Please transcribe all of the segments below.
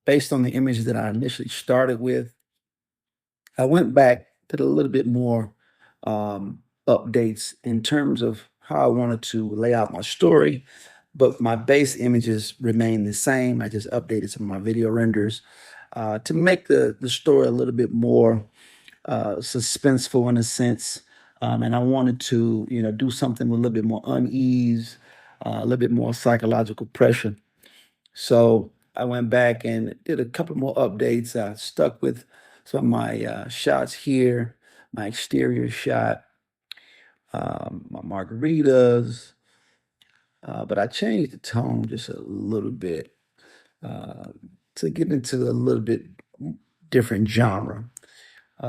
based on the image that I initially started with, I went back, did a little bit more updates in terms of how I wanted to lay out my story, but my base images remain the same. I just updated some of my video renders to make the story a little bit more suspenseful in a sense. And I wanted to, do something with a little bit more unease, a little bit more psychological pressure. So I went back and did a couple more updates. I stuck with some of my shots here, my exterior shot, my margaritas, but I changed the tone just a little bit uh, to get into a little bit different genre.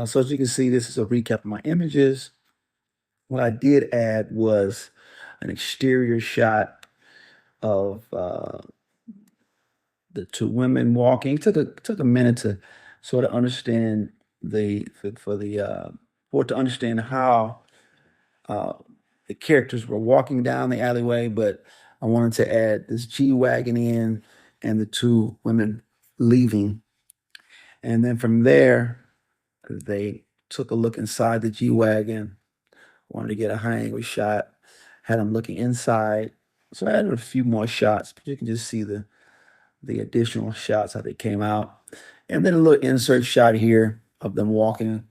So as you can see, this is a recap of my images. What I did add was an exterior shot of the two women walking. Took a minute to sort of understand the for the for it to understand how uh, the characters were walking down the alleyway, but I wanted to add this G wagon in and the two women leaving, and then from there they took a look inside the G wagon. Wanted to get a high angle shot. Had them looking inside, so I added a few more shots, but you can just see the additional shots how they came out. And then a little insert shot here of them walking,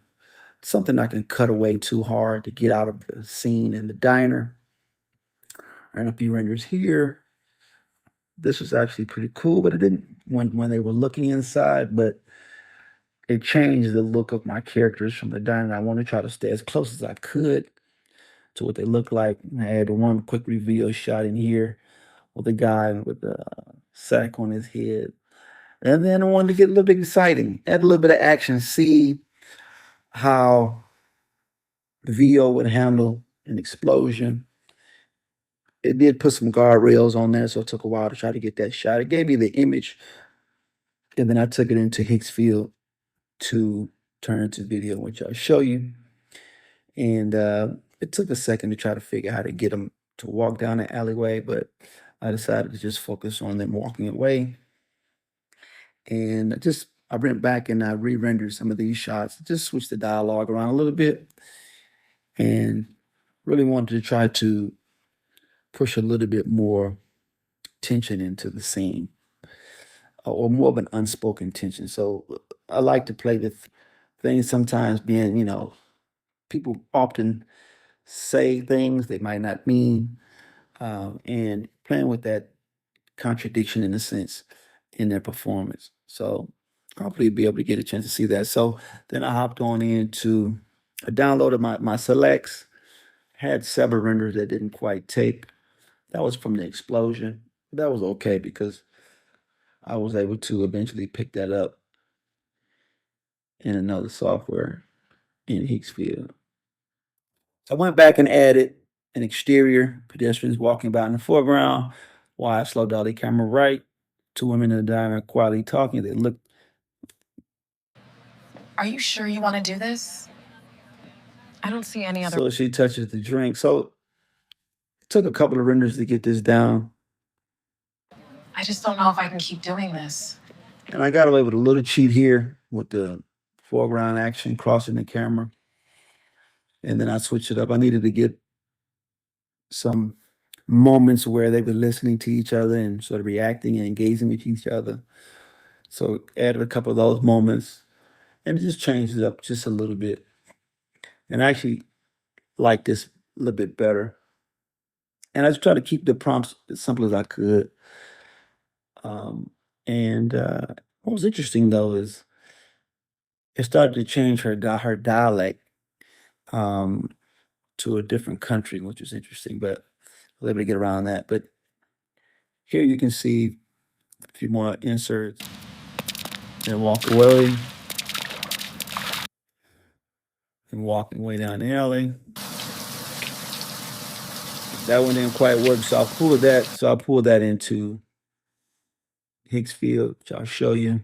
something I can cut away too hard to get out of the scene in the diner. And a few renders here. This was actually pretty cool, but it didn't when they were looking inside, but it changed the look of my characters from the diner. I want to try to stay as close as I could to what they look like. I had one quick reveal shot in here with the guy with the sack on his head. And then I wanted to get a little bit exciting, add a little bit of action, see how the VO would handle an explosion. It did put some guardrails on there, so it took a while to try to get that shot. It gave me the image, and then I took it into Hicksfield to turn into video, which I'll show you. And it took a second to try to figure out how to get them to walk down the alleyway, but I decided to just focus on them walking away. And I went back and I re-rendered some of these shots, just switched the dialogue around a little bit, and really wanted to try to push a little bit more tension into the scene, or more of an unspoken tension. So I like to play with things sometimes being, people often say things they might not mean, and playing with that contradiction in a sense in their performance. So hopefully be able to get a chance to see that. So then I hopped on into I downloaded my selects, had several renders that didn't quite take. That was from the explosion. That was okay because I was able to eventually pick that up in another software in Hicksfield. So I went back and added an exterior, pedestrians walking by in the foreground, wide slow dolly camera right, two women in the diner quietly talking. They look. Are you sure you want to do this? I don't see any other. So she touches the drink. So it took a couple of renders to get this down. I just don't know if I can keep doing this. And I got away with a little cheat here with the foreground action crossing the camera. And then I switched it up. I needed to get some moments where they were listening to each other and sort of reacting and engaging with each other. So added a couple of those moments and it just changed it up just a little bit. And I actually like this a little bit better. And I just try to keep the prompts as simple as I could. Um, and what was interesting though is it started to change her dialect um, to a different country, which was interesting. But I was able to get around that. But here you can see a few more inserts and walk away and walking way down the alley. That one didn't quite work, so I pulled that. So I pulled that into Hicksfield, which I'll show you,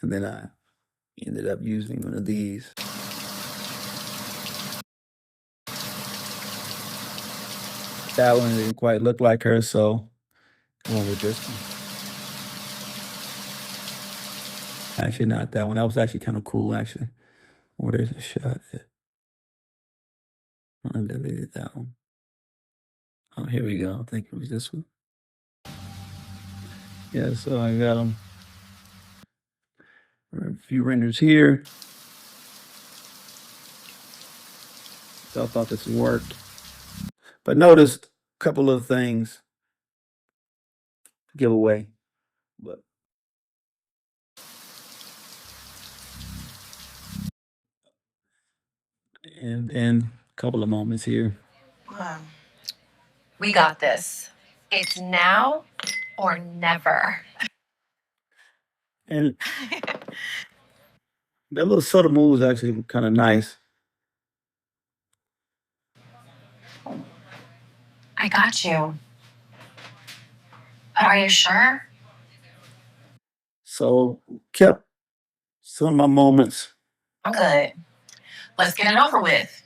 and then I ended up using one of these. That one didn't quite look like her, so I went with this one. Actually, not that one. That was actually kind of cool, actually. Oh, there's a shot. I deleted that one. Oh, here we go. I think it was this one. Yeah, so I got them. A few renders here. So I thought this worked. But notice a couple of things to give away. But and a couple of moments here. We got this. It's now or never. And that little subtle move is actually kind of nice. I got you. But are you sure? So kept some of my moments. I'm good. Let's get it over with.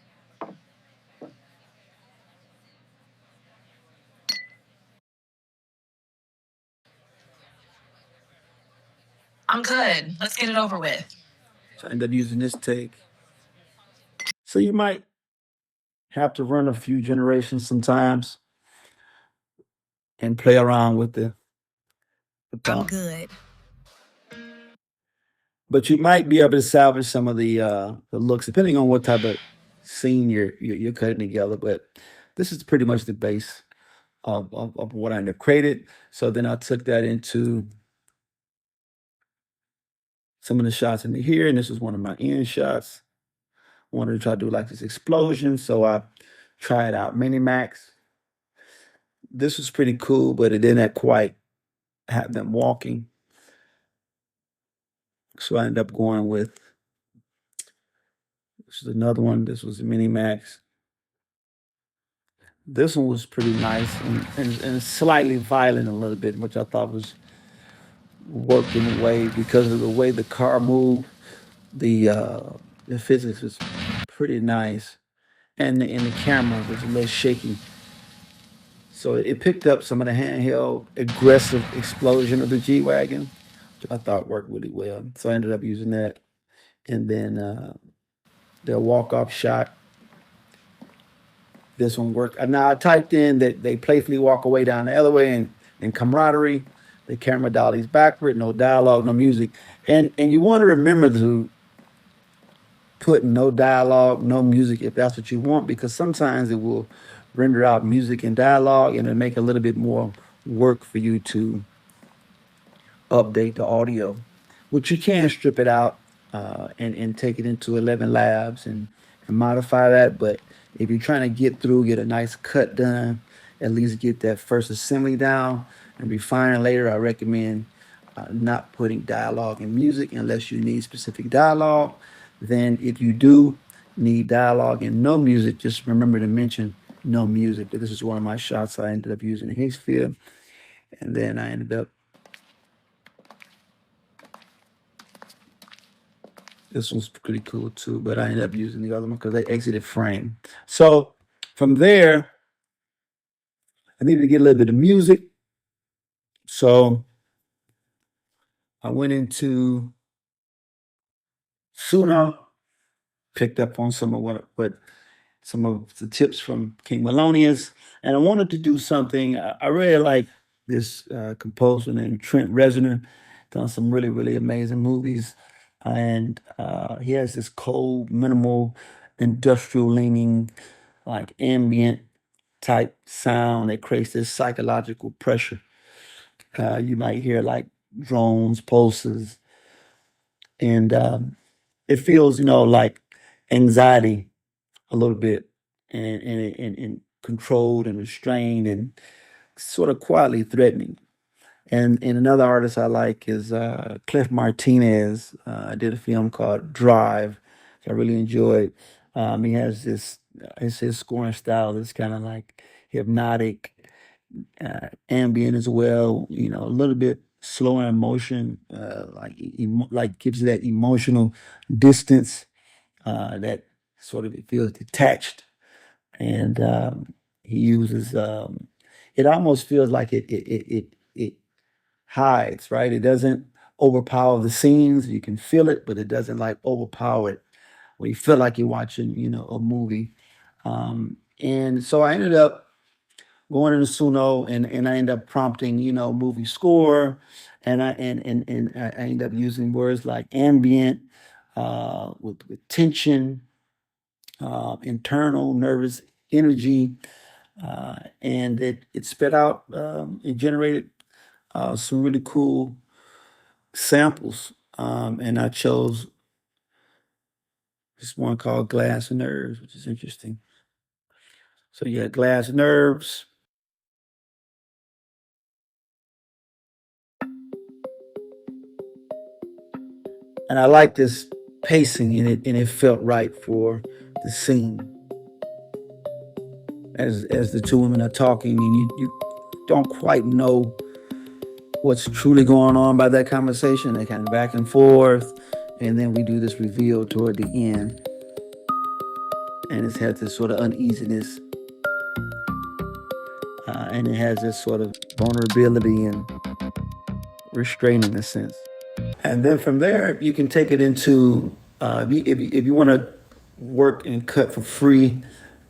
I'm good. Let's get it over with. So I ended up using this take. So you might have to run a few generations sometimes and play around with the I'm tone. good. But you might be able to salvage some of the looks depending on what type of scene you're cutting together. But this is pretty much the base of what I ended up created. So then I took that into some of the shots into here, and this is one of my end shots. Wanted to try to do like this explosion, so I tried out Minimax. This was pretty cool, but it didn't quite have them walking. So I ended up going with this is another one. This was a Minimax. This one was pretty nice and slightly violent a little bit, which I thought was worked in a way because of the way the car moved. The physics was pretty nice, and the camera was a little shaky. So it picked up some of the handheld aggressive explosion of the G wagon, which I thought worked really well. So I ended up using that, and then the walk off shot. This one worked. Now I typed in that they playfully walk away down the alleyway and camaraderie. The camera dollies backward, no dialogue, no music, and you want to remember to put no dialogue, no music if that's what you want, because sometimes it will render out music and dialogue and it'll make a little bit more work for you to update the audio, which you can strip it out and take it into 11 Labs and modify that. But if you're trying to get through, get a nice cut done, at least get that first assembly down and refine it later, I recommend not putting dialogue and music unless you need specific dialogue. Then, if you do need dialogue and no music, just remember to mention no music. This is one of my shots I ended up using in Hicksfield. And then I ended up, this one's pretty cool too, but I ended up using the other one because they exited frame. So from there, I needed to get a little bit of music. So I went into Suno, picked up on some of what some of the tips from King Melonius, and I wanted to do something. I really like this composer named Trent Reznor, done some really amazing movies, and he has this cold, minimal, industrial leaning, like ambient type sound that creates this psychological pressure. You might hear like drones, pulses, and it feels, like anxiety a little bit, and controlled and restrained and sort of quietly threatening. And another artist I like is Cliff Martinez. I did a film called Drive, which I really enjoyed. He has this, his scoring style is kind of like hypnotic, ambient as well. A little bit slower in motion, like gives you that emotional distance that sort of it feels detached, and he uses it almost feels like it hides, right? It doesn't overpower the scenes. You can feel it, but it doesn't like overpower it where you feel like you're watching, a movie. And so I ended up going into Suno, and I ended up prompting, movie score, and I ended up using words like ambient, with tension, internal nervous energy, and it spit out, it generated some really cool samples. And I chose this one called Glass Nerves, which is interesting. So you got Glass Nerves. And I like this pacing in it, and it felt right for the scene. As the two women are talking, and you don't quite know what's truly going on by that conversation. They kind of back and forth, and then we do this reveal toward the end, and it's had this sort of uneasiness, and it has this sort of vulnerability and restraint in a sense. And then from there, you can take it into, if you want to work and cut for free,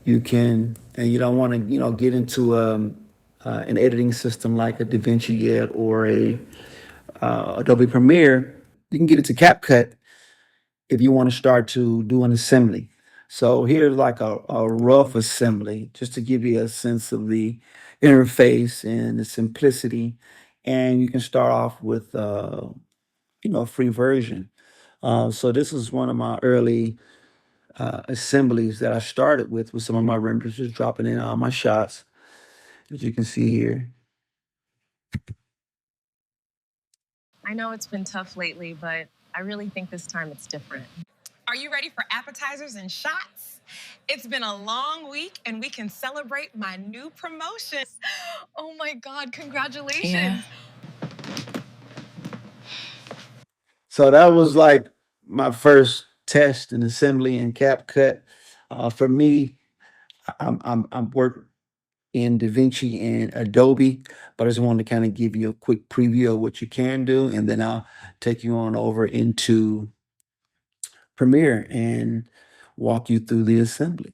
you can, and you don't want to, get into an editing system like a DaVinci yet, or a Adobe Premiere. You can get into CapCut if you want to start to do an assembly. So here's like a rough assembly, just to give you a sense of the interface and the simplicity. And you can start off with, a free version. So this is one of my early assemblies that I started with some of my renders, just dropping in all my shots, as you can see here. I know it's been tough lately, but I really think this time it's different. Are you ready for appetizers and shots? It's been a long week, and we can celebrate my new promotion. Oh my God, congratulations. Yeah. So that was like my first test and assembly in CapCut. For me, I'm work in DaVinci and Adobe, but I just wanted to kind of give you a quick preview of what you can do, and then I'll take you on over into Premiere and walk you through the assembly.